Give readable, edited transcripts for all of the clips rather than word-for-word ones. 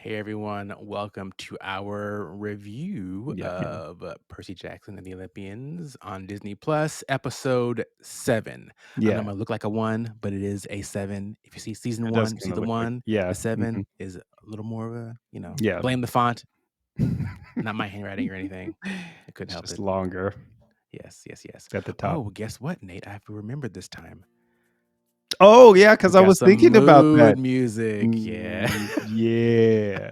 Hey everyone, welcome to our review Yeah, of Percy Jackson and the Olympians on Disney Plus, episode 7. I know it yeah, might look like a 1, but it is a 7. If you see season it does 1, you see kinda the look like 1, the yeah, 7 mhm, is a little more of a, yeah. blame the font, not my handwriting or anything. I couldn't It's help just it. longer Yes, yes, yes. at the Oh, top. well, guess what, Nate? I have to remember this time. Oh, yeah, We 'cause I got was some thinking about mood that. music. Yeah. Yeah.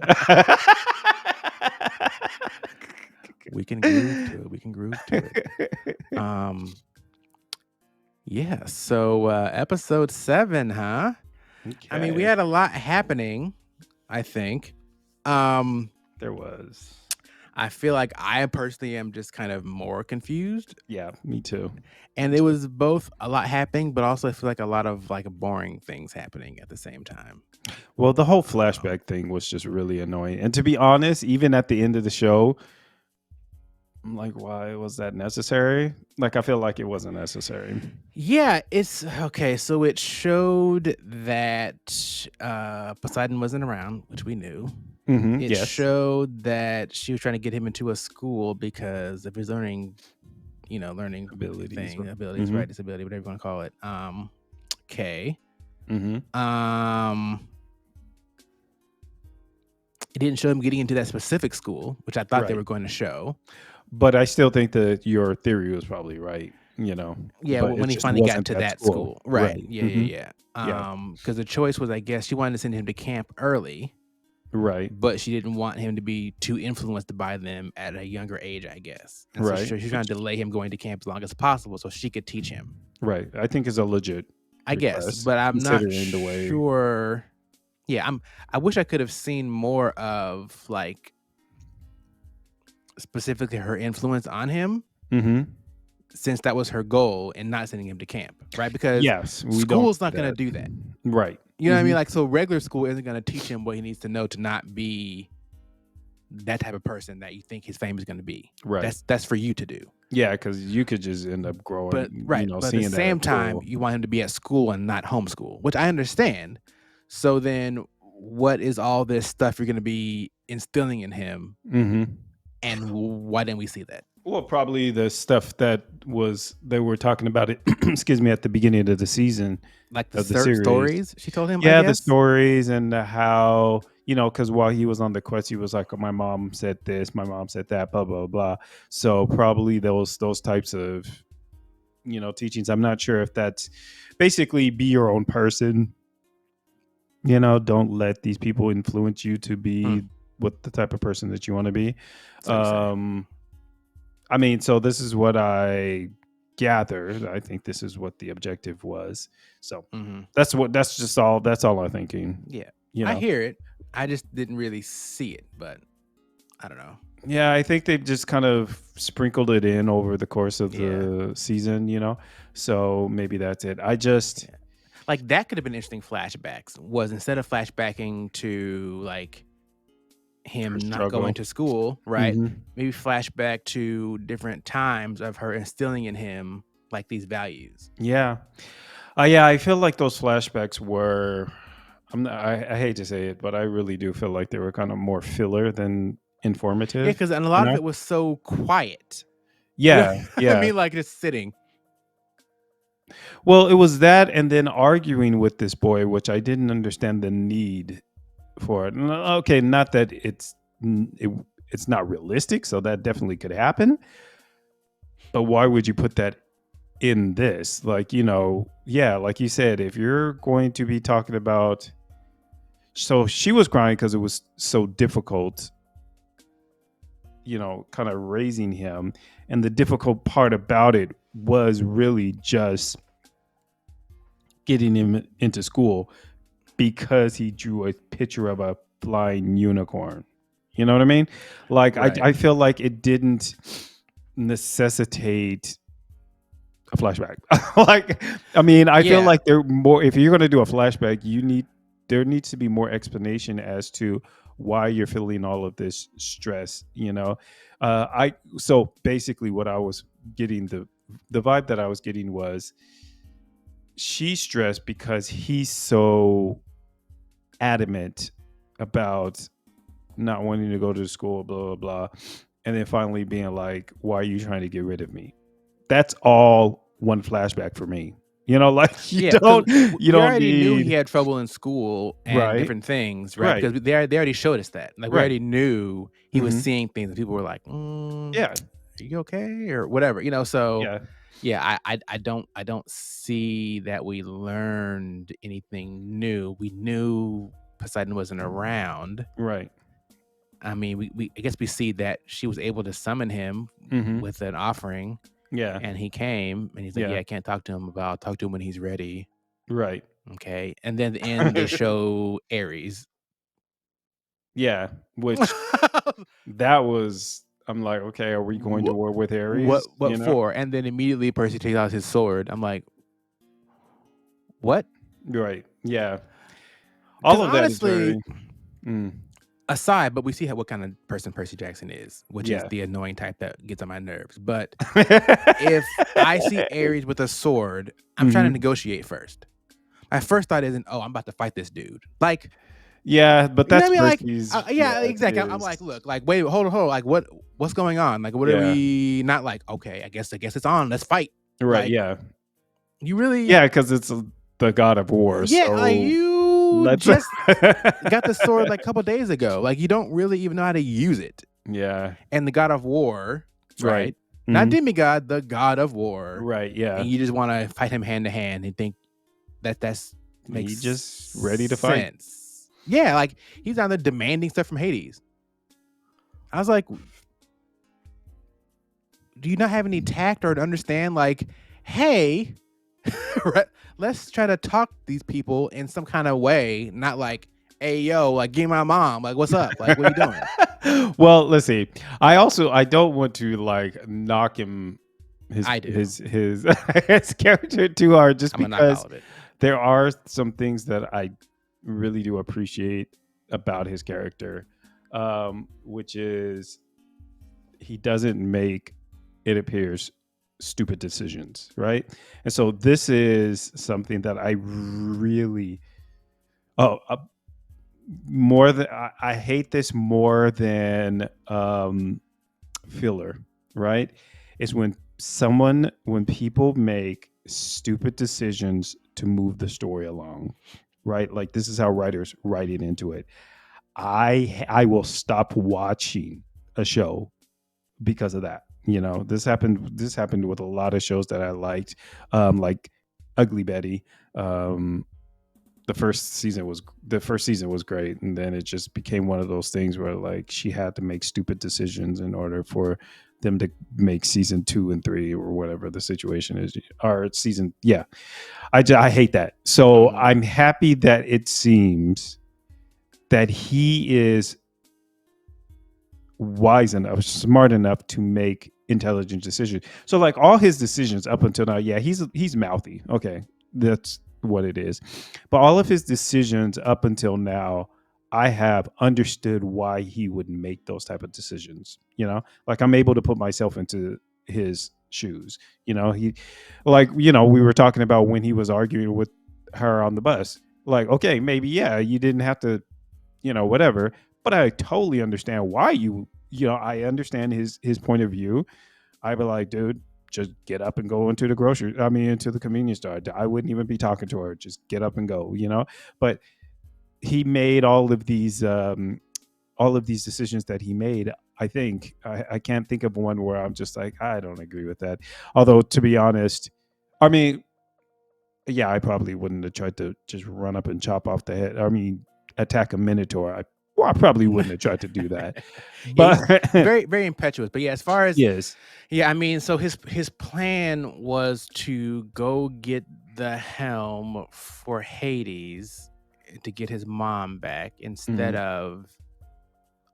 We can groove to it. We can groove to it. Um, Yeah, so episode 7, huh? I mean, we Okay, had a lot happening, I think. Um, there was. I feel like I personally am just kind of more confused. Yeah, me too, me And it too. was both a lot happening, but also I feel like a lot of like boring things happening at the same time. Well, the whole Um, flashback thing was just really annoying, and to be honest, even at the end of the show, I'm like, "Why was that necessary?" Like, I feel like it wasn't necessary. yeah, it's okay. So it showed that Poseidon wasn't around, which we knew. Mhm, It yes. showed that she was trying to get him into a school because of his learning Abilities or abilities, right? mhm, Disability, whatever you want to call it. Okay. mhm. Um, it didn't show him getting into that specific school, which I thought they Right. were going to show. But I still think that your theory was probably right, you know, Yeah, but it when he just finally got wasn't to that that school. school. Right. Right. Yeah, Mhm. yeah, Yeah. yeah. Because the choice was, I guess, she wanted to send him to camp early, Right. but she didn't want him to be too influenced by them at a younger age, I guess. And so Right. she's trying Which to delay him going to camp as long as possible so she could teach him. right. I think is a legit I guess, request but I'm not considering the way sure. Yeah, I wish I could have seen more of, like, specifically her influence on him Mhm. since that was her goal in not sending him to camp, right? Because Yes, we don't school's see not gonna that. do that. Right. You know what I mean? Mhm. Like, so regular school isn't gonna teach him what he needs to know to not be that type of person that you think his fame is gonna be. Right. That's for you to do. Yeah, because you could just end up But growing, right, but at the seeing that same at time, school. you want him to be at school and not homeschool, which I understand. So then what is all this stuff you're gonna be instilling in him, Mhm. and why didn't we see that? Well, probably the stuff that was they were talking about it, excuse me, at the beginning of the season Like the of the series. stories she told him, I Yeah, the guess? stories and the how, because while he was on the quest, he was like, "Oh, my mom said this, my mom said that, blah blah blah." So probably those types of teachings. I'm not sure if that's basically be your own person. Don't let these people influence you to Hmm, be what the type of person that you want to be. so you say. Um, I mean, so this is what I gathered. I think this is what the objective was. So Mhm. that's all I'm thinking. Yeah. You I know. hear it. I just didn't really see it, but I don't know. Yeah, I think they just kind of sprinkled it in over the course of Yeah, the season. So maybe that's it. I just yeah. Like, that could have been interesting flashbacks, was instead of flashbacking to, like, her him not going struggle. to school, right? Hmm. Maybe flashback to different times of her instilling in him, like, these values. Yeah. Yeah, I feel like those flashbacks were I hate to say it, but I really do feel like they were kind of more filler than Yeah, informative, because and a you lot of know? it was so quiet. You know Yeah, what I yeah. mean? Like, just sitting. Well, it was that and then arguing with this boy, which I didn't understand the need for it. Okay, not that it's not realistic, so that definitely could happen. But why would you put that in this? Like, yeah, like you said, if you're going to be talking about so she was crying because it was so difficult, kind of raising him. And the difficult part about it was really just getting him into school because he drew a picture of a flying unicorn. You know what I mean? Like, Right. I feel like it didn't necessitate a flashback. Like, I mean, I feel Yeah. like there more. If you're going to do a flashback, there needs to be more explanation as to why you're feeling all of this stress. I so basically what I was getting the vibe that I was getting was she's stressed because he's so adamant about not wanting to go to school, blah blah blah, and then finally being like, "Why are you trying to get rid of me?" That's all one flashback for me. Like Yeah, because you we don't already knew he need had trouble in school and right, different things, right? right, Because they already showed us that. Like we right. already knew he was Hmm. seeing things, and people were like, Yeah, "Are you okay?" or whatever, So yeah, yeah, I don't see that we learned anything new. We knew Poseidon wasn't around. right. I mean, we I guess we see that she was able to summon him Hmm. with an offering, Yeah, and he came, and he's like, yeah, "Yeah, I can't talk to him about. I'll talk to him when he's ready." right. Okay, and then in they show Ares. Yeah, which that was. I'm like, okay, are we going to What war with what Ares? what for? And then immediately Percy takes out his sword. I'm like, what? Right. Yeah. Because All of that is honestly, very. Mm, aside, but we see what kind of person Percy Jackson is, which is yeah. the annoying type that gets on my nerves. But if I see Ares with a sword, I'm trying to Hmm. negotiate first. My first thought isn't, oh, I'm about to fight this dude. Like, Yeah, but you know that's what I mean? Like, Percy's. Yeah, yeah, exactly. I'm like, is. look, like, wait, hold on, like, what's going on? Like, what are Yeah. we not like? Okay, I guess it's on. Let's fight. Right. Like, Yeah. you really, Yeah, because it's the god of war. yeah, like So you let's. just got the sword like a couple days ago. Like, you don't really even know how to use it. Yeah. And the god of war, Right. right? Not Hmm. demigod, the god of war, Right. Yeah. and you just want to fight him hand to hand and think that's makes He just ready to fight. sense. Yeah, like he's down there demanding stuff from Hades. I was like, do you not have any tact or to understand? Like, hey, let's try to talk these people in some kind of way, not like, hey, yo, like, give my mom, like, what's up? Like, what are you doing? Well, let's see. I don't want to like knock him his I do. his his character too hard just I'm gonna knock all because of it. there are some things that I really do appreciate about his character, which is he doesn't make, it appears, stupid decisions, right? And so this is something that I really oh more than I hate this more than filler, right? Is when people make stupid decisions to move the story along, right? Like this is how writers write it into it. I will stop watching a show because of that. This happened with a lot of shows that I liked, like Ugly Betty. Um, the first season was great, and then it just became one of those things where like she had to make stupid decisions in order for them to make season 2 and 3 or whatever the situation is, or season. Yeah, I hate that. So Mhm. I'm happy that it seems that he is wise enough, smart enough to make intelligent decisions. So like all his decisions up until now, yeah, he's mouthy. Okay, that's what it is. But all of his decisions up until now, I have understood why he would make those type of decisions. Like I'm able to put myself into his shoes. We were talking about when he was arguing with her on the bus. Like, okay, maybe yeah, you didn't have to, whatever, but I totally understand why I understand his point of view. I'd be like, dude, just get up and go into the convenience store. I wouldn't even be talking to her. Just get up and go. But he made all of these decisions that he made. I think I can't think of one where I'm just like, I don't agree with that. Although to be honest, I mean, yeah, I probably wouldn't have tried to just run up and chop off the head. I mean, attack a minotaur. I probably wouldn't have tried to do that. Yeah, he's But very, very impetuous. But yeah, as far as yes, yeah, I mean, so his plan was to go get the helm for Hades to get his mom back instead mhm. of,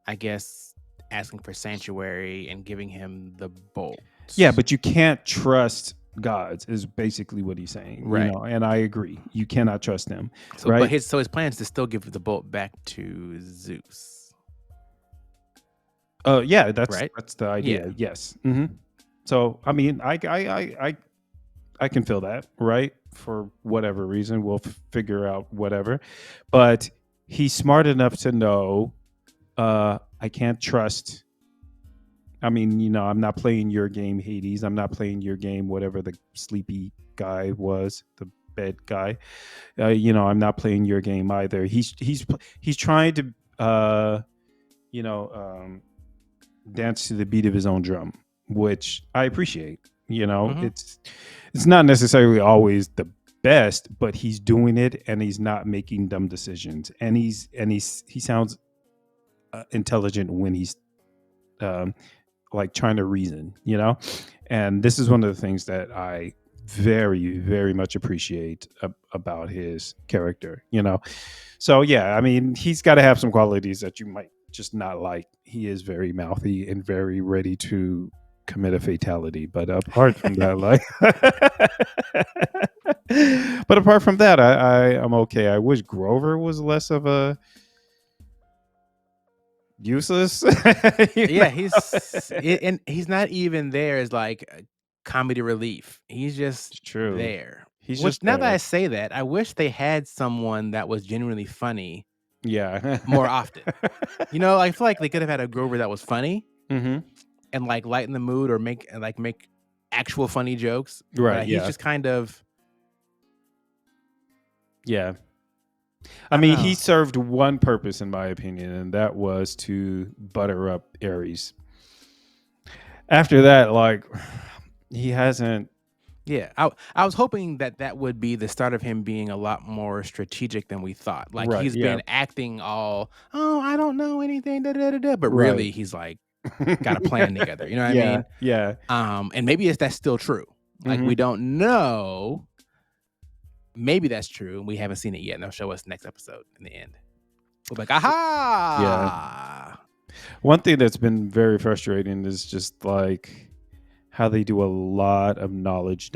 I guess, asking for sanctuary and giving him the bolt. Yeah, but you can't trust gods is basically what he's saying. Right. And I agree. You cannot trust them, So, but right? his plan is to still give the bolt back to Zeus. Yeah, that's Right. that's the idea. Yeah. Yes. So I mean, I can feel that, right? For whatever reason, we'll figure out whatever. But he's smart enough to know I can't trust. I mean, I'm not playing your game, Hades. I'm not playing your game, whatever the sleepy guy was, the bed guy. I'm not playing your game either. He's trying to, you know, um, dance to the beat of his own drum, which I appreciate. Hmm. It's not necessarily always the best, but he's doing it and he's not making dumb decisions, and he sounds intelligent when he's um, like trying to reason, and this is one of the things that I very, very much appreciate about his character. So yeah, I mean, he's got to have some qualities that you might just not like. He is very mouthy and very ready to commit a fatality, but apart from that, like but apart from that, I'm okay. I wish Grover was less of a useless. Yeah, and he's not even there as like a comedy relief. He's just It's true. there. He's Which just now that I there. say that, I wish they had someone that was genuinely funny Yeah. more often. I feel like they could have had a Grover that was funny Hmm. and like lighten the mood or make actual funny jokes. Right. But he's Yeah. just kind of, Yeah. I I don't mean, know. he served one purpose, in my opinion, and that was to butter up Ares. After that, like, he hasn't. Yeah, I was hoping that would be the start of him being a lot more strategic than we thought. Like Right. he's Yeah. been acting all, oh, I don't know anything, da da da da, but Right. really he's like got a plan together. You know what I Yeah. mean? Yeah. And maybe that's still true. Like Hmm. we don't know. Maybe that's true. We haven't seen it yet, and they'll show us next episode in the end. We'll be like, Yeah. aha! One thing that's been very frustrating is just like how they do a lot of knowledge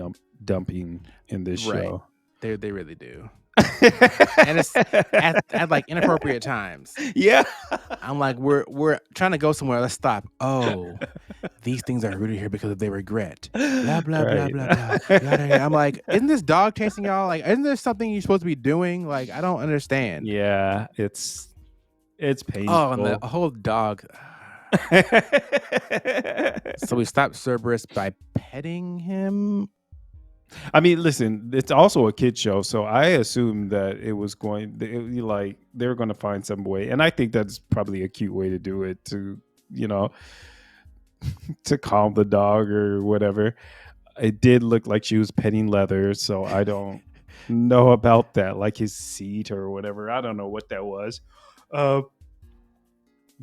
dumping in this Right? show. They really do, and it's at like inappropriate times. Yeah. I'm like, we're trying to go somewhere. Let's stop. Oh, these things are rooted here because of their regret. Blah blah blah Right. blah blah. Yada yada. I'm like, isn't this dog chasing y'all? Like, isn't there something you're supposed to be doing? Like, I don't understand. Yeah, it's Oh, and the painful. whole dog. So we stopped Cerberus by petting him. I mean, listen, it's also a kid show, so I assumed that it was like they were going to find some way, and I think that's probably a cute way to do it to you know to calm the dog or whatever. It did look like she was petting leather, so I don't know about that, like his seat or whatever. I don't know what that was. Uh,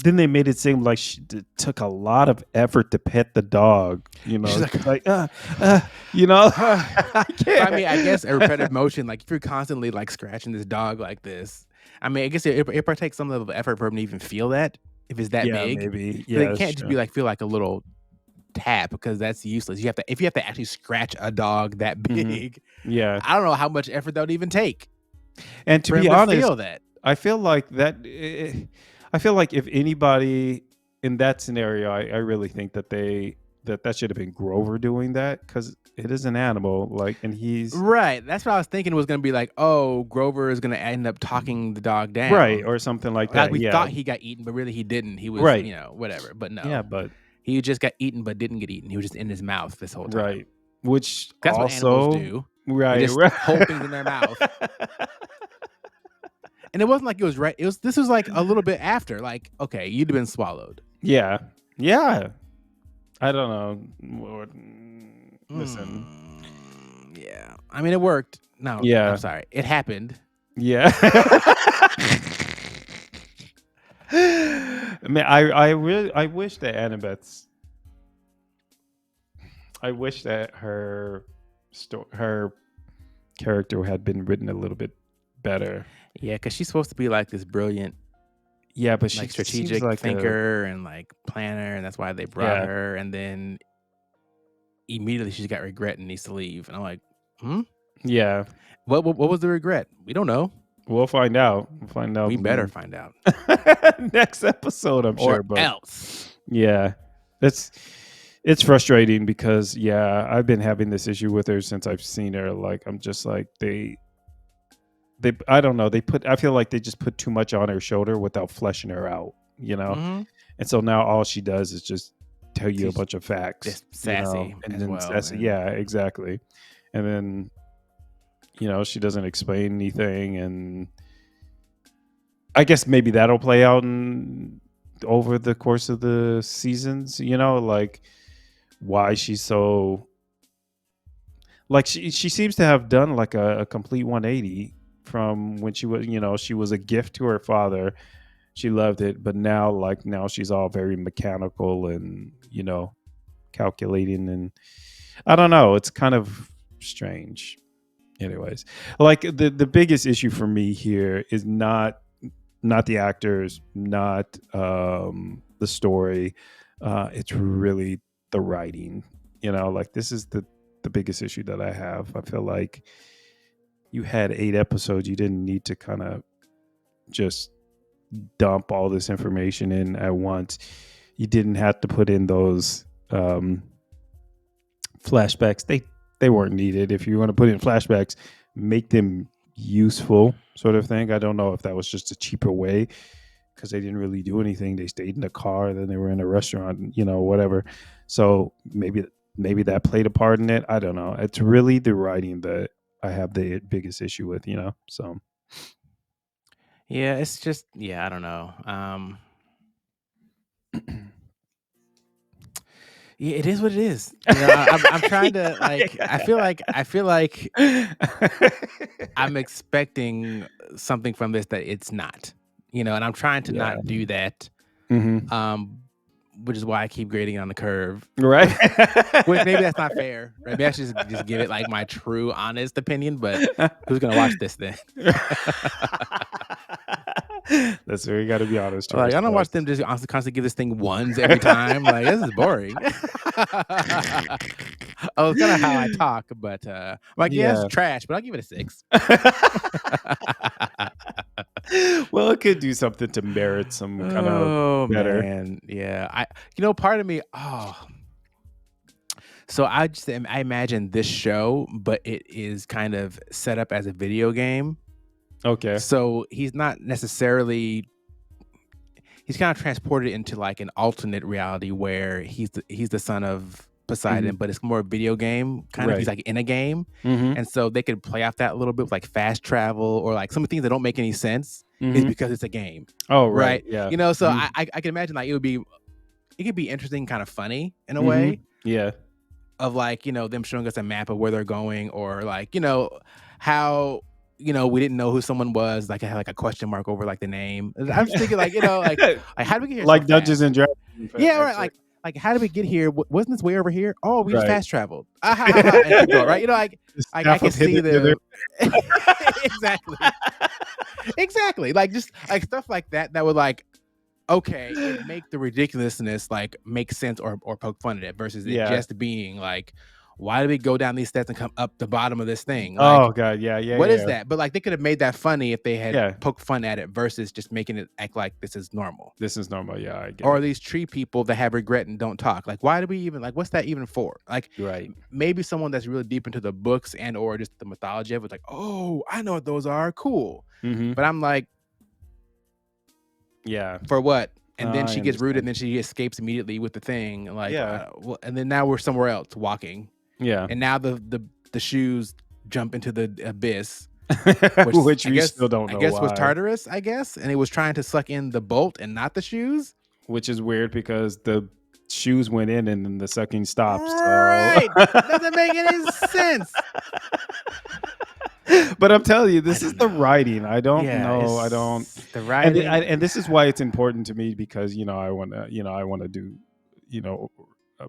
then they made it seem like she took a lot of effort to pet the dog. She's like, Like, you know, I I mean, I guess can't. a repetitive motion, like if you're constantly like scratching this dog like this, I mean, I guess it partakes some level of effort for him to even feel that if it's that Yeah, big. maybe. Because it Yeah, can't just be sure. like feel like a little tap because that's useless. If you have to actually scratch a dog that Hmm. big, Yeah, I don't know how much effort that would even take and to for him be to honest, feel that. I feel like that. I feel like if anybody in that scenario, I really think that should have been Grover doing that because it is an animal, like, and he's Right. That's what I was thinking was gonna be like, oh, Grover is gonna end up talking the dog right down. or something like Like that. we Yeah, thought he got eaten, but really he didn't. He was, right. whatever. But Yeah, no. but He just got eaten but didn't get eaten. He was just in his mouth this whole time. right, which That's what animals also do. They right, just right. hold things in their mouth. And it wasn't like it was right. This was like a little bit after. Like, okay, you'd have been swallowed. Yeah, yeah. I don't know. Listen, Yeah. I mean it worked. No, I'm yeah, sorry. It happened. yeah. I mean, I wish that Annabeth's. I wish that her character had been written a little bit better. Yeah, because she's supposed to be like this brilliant, Yeah, but she like just seems strategic like a thinker and like planner, and that's why they brought yeah, her. And then immediately she's got regret and needs to leave. And I'm like, hmm? yeah. What was the regret? We don't know. We'll find out. We'll find out We better find out. next episode, I'm Or sure. But else. yeah, it's it's frustrating because yeah, I've been having this issue with her since I've seen her. Like I'm just like they I don't know. I feel like they just put too much on her shoulder without fleshing her out. you know. Mm-hmm. And so now all she does is just tell you a She's bunch of facts, just you know, sassy and as then well. sassy. Yeah, exactly. And then, you know, she doesn't explain anything, and I guess maybe that'll play out over the course of the seasons, you know, like why she's so, like she seems to have done like a complete 180 from when she was, you know, she was a gift to her father. She loved it, but now she's all very mechanical and, you know, calculating, and I don't know, it's kind of strange. Anyways, like the biggest issue for me here is not the actors, not the story. It's really the writing. You know, like this is the biggest issue that I have. I feel like you had 8 episodes. You didn't need to kind of just dump all this information in at once. You didn't have to put in those flashbacks. They weren't needed. If you want to put in flashbacks, make them useful, sort of thing. I don't know if that was just a cheaper way because they didn't really do anything. They stayed in the car, then they were in a restaurant, you know, whatever. So maybe that played a part in it. I don't know. It's really the writing that I have the biggest issue with, you know. So Yeah, it's just I don't know. Yeah, it is what it is. You know, I'm trying to like. I feel like I'm expecting something from this that it's not. You know, and I'm trying to yeah. not do that. Hmm. Which is why I keep grading on the curve. Right. Which maybe that's not fair. Right? Maybe I should just give it like my true, honest opinion. But who's gonna watch this then? That's where you got to be honest to Like I don't watch ourselves. them just constantly give this thing ones every time. Like this is boring. Oh, it's kind of how I talk, but I'm like, yeah, it's Yeah. trash, but I'll give it a 6. Well, it could do something to merit some kind of Oh better. man, yeah. Part of me. Oh, so I imagine this show, but it is kind of set up as a video game. Okay. So he's not necessarily. He's kind of transported into like an alternate reality where he's the son of Poseidon, but it's more video game kind of. He's Right. like in a game, Mm-hmm. and so they could play off that a little bit with like fast travel or like some of the things that don't make any sense is Mm-hmm. because it's a game, Oh, right. right? Yeah. You know, so Mhm. I can imagine like it could be interesting, kind of funny in a Mhm. way Yeah. of like them showing us a map of where they're going or like how we didn't know who someone was, like I had like a question mark over like the name. I'm just thinking like like how did we get here so Like Dungeons fast? and Dragons. Yeah, right. Actually. Like how did we get here? Wasn't this way over here? Oh, we just Right. fast traveled. Ah, ha, ha, ha, and keep going, right? Like The I staff can of see hither. exactly, exactly. Like just like stuff like that would like okay, it make the ridiculousness like make sense or poke fun at it versus it Yeah. just being like, why do we go down these steps and come up the bottom of this thing? Oh Like, God. Yeah. Yeah. what is Yeah. that? But like they could have made that funny if they had Yeah. poked fun at it versus just making it act like this is normal. This is normal. Yeah. I get Or it. these tree people that have regret and don't talk. Like, why do we even like? What's that even for? Like, Right. maybe someone that's really deep into the books and or just the mythology of it, like, oh, I know what those are. Cool. Mm-hmm. But I'm like, Yeah. for what? And then I she gets rooted, understand. and then she escapes immediately with the thing. Like, Yeah. and then now we're somewhere else walking, Yeah. and now the shoes jump into the abyss, Which I we guess still don't I know guess why. was Tartarus, I guess, and it was trying to suck in the bolt and not the shoes. Which is weird because the shoes went in and then the sucking stopped. Right, So doesn't make any sense. But I'm telling you, this I is don't the know. writing. I don't Yeah, know. I don't. it's the writing. And this is why it's important to me because I want to do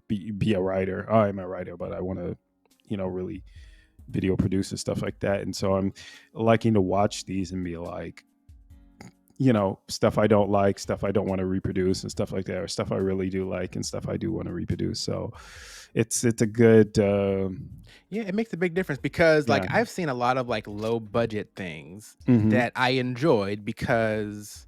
be a writer. I'm a writer, but I want to really video produce and stuff like that. And so I'm liking to watch these and be like, stuff I don't like, stuff I don't want to reproduce, and stuff like that, or stuff I really do like and stuff I do want to reproduce. So it's a good. Yeah, it makes a big difference because like Yeah. I've seen a lot of like low budget things Mhm. that I enjoyed because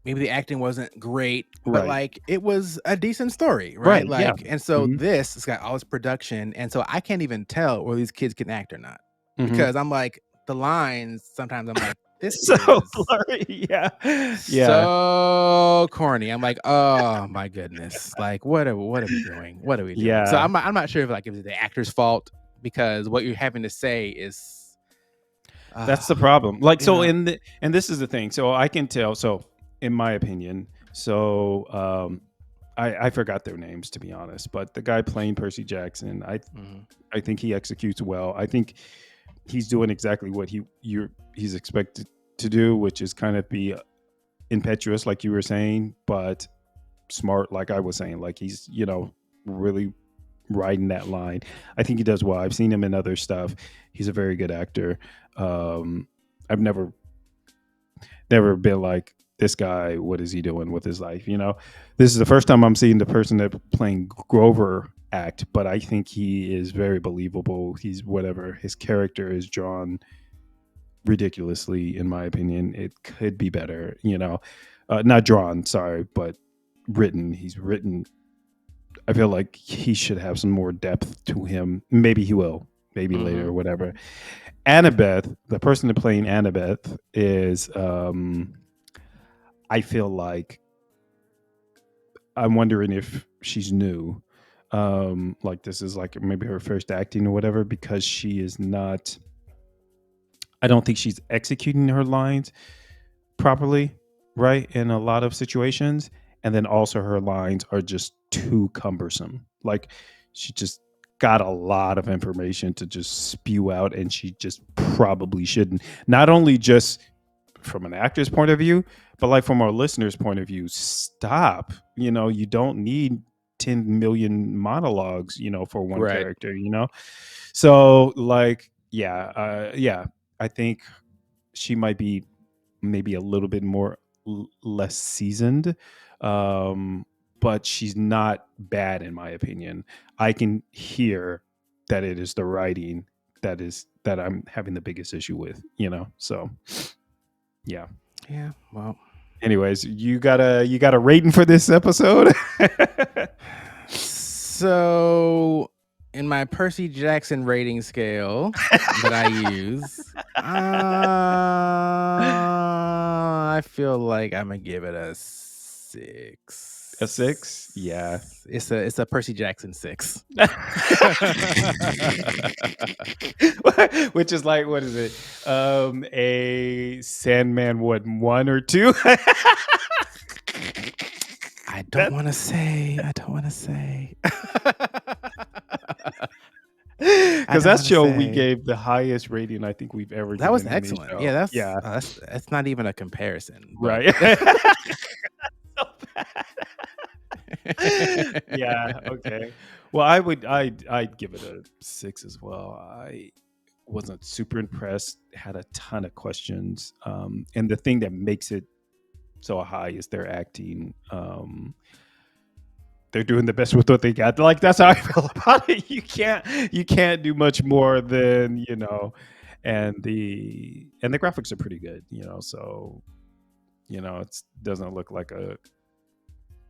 maybe the acting wasn't great, but Right. like it was a decent story, Right, right? yeah. Like, and so Mhm. this has got all this production, and so I can't even tell whether these kids can act or not Mhm. because I'm like the lines. Sometimes I'm like, This so is blurry. Yeah. so corny. I'm like, oh my goodness. Like, what are we doing? What are we doing? So Yeah. I'm not sure if like it's the actor's fault because what you're having to say is That's the problem. Like, so yeah. and this is the thing. So I can tell. So in my opinion, so I forgot their names, to be honest, but the guy playing Percy Jackson, I think he executes well. I think he's doing exactly what he's expected to do, which is kind of be impetuous, like you were saying, but smart, like I was saying. Like he's really riding that line. I think he does well. I've seen him in other stuff. He's a very good actor. I've never been like, this guy, what is he doing with his life? This is the first time I'm seeing the person that playing Grover act, but I think he is very believable. He's whatever his character is drawn ridiculously, in my opinion. It could be better, not drawn, sorry, but written. He's written. I feel like he should have some more depth to him. Maybe he will, maybe later or whatever. Annabeth, the person that playing Annabeth is, I feel like, I'm wondering if she's new. Like this is like maybe her first acting or whatever, because she is not, I don't think she's executing her lines properly, right? In a lot of situations. And then also her lines are just too cumbersome. Like she just got a lot of information to just spew out, and she just probably shouldn't. Not only just from an actor's point of view, but like from our listeners' point of view, stop. You don't need 10 million monologues, for one Right. character, So like, I think she might be maybe a little bit more less seasoned, but she's not bad in my opinion. I can hear that it is the writing that I'm having the biggest issue with, so yeah. Well, anyways, you got a rating for this episode? so in my Percy Jackson rating scale that I use, I feel like I'm gonna give it a 6. A 6? Yeah. It's a Percy Jackson 6. Which is like, what is it? A Sandman, what, 1 or 2? I don't want to say. Because that show we gave the highest rating I think we've ever given. That was any excellent. show. Yeah, that's not even a comparison. But. Right. So bad. Yeah. Okay. Well, I'd give it a 6 as well. I wasn't super impressed. Had a ton of questions. And the thing that makes it so high is their acting. They're doing the best with what they got. Like that's how I feel about it. You can't do much more than, and the graphics are pretty good, so it doesn't look like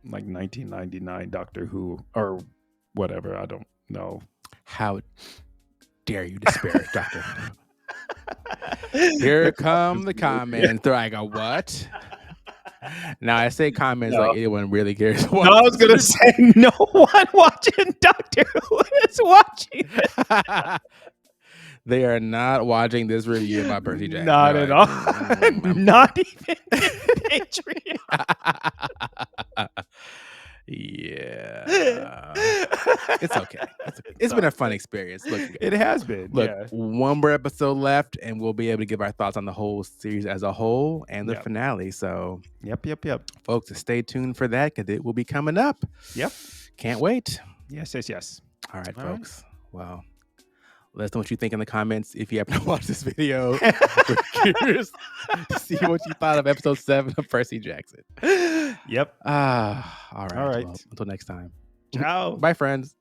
1999 Doctor Who or whatever. I don't know. How dare you disparage Doctor Who? Here come the comments. They're like, what? Now I say comments like anyone really cares. No, I was gonna say no one watching Doctor Who is watching. They are not watching this review about Percy Jackson. Not at all. Not even Patreon. Yeah. It's okay. It's been a fun experience. Look, it has been. One more episode left, and we'll be able to give our thoughts on the whole series as a whole and the finale. So, yep. Folks, stay tuned for that because it will be coming up. Yep. Can't wait. Yes. All right, folks. Well, let us know what you think in the comments. If you have not watched this video, we're curious to see what you thought of episode 7 of Percy Jackson. Yep. All right. All right. Well, until next time. Ciao. Bye, friends.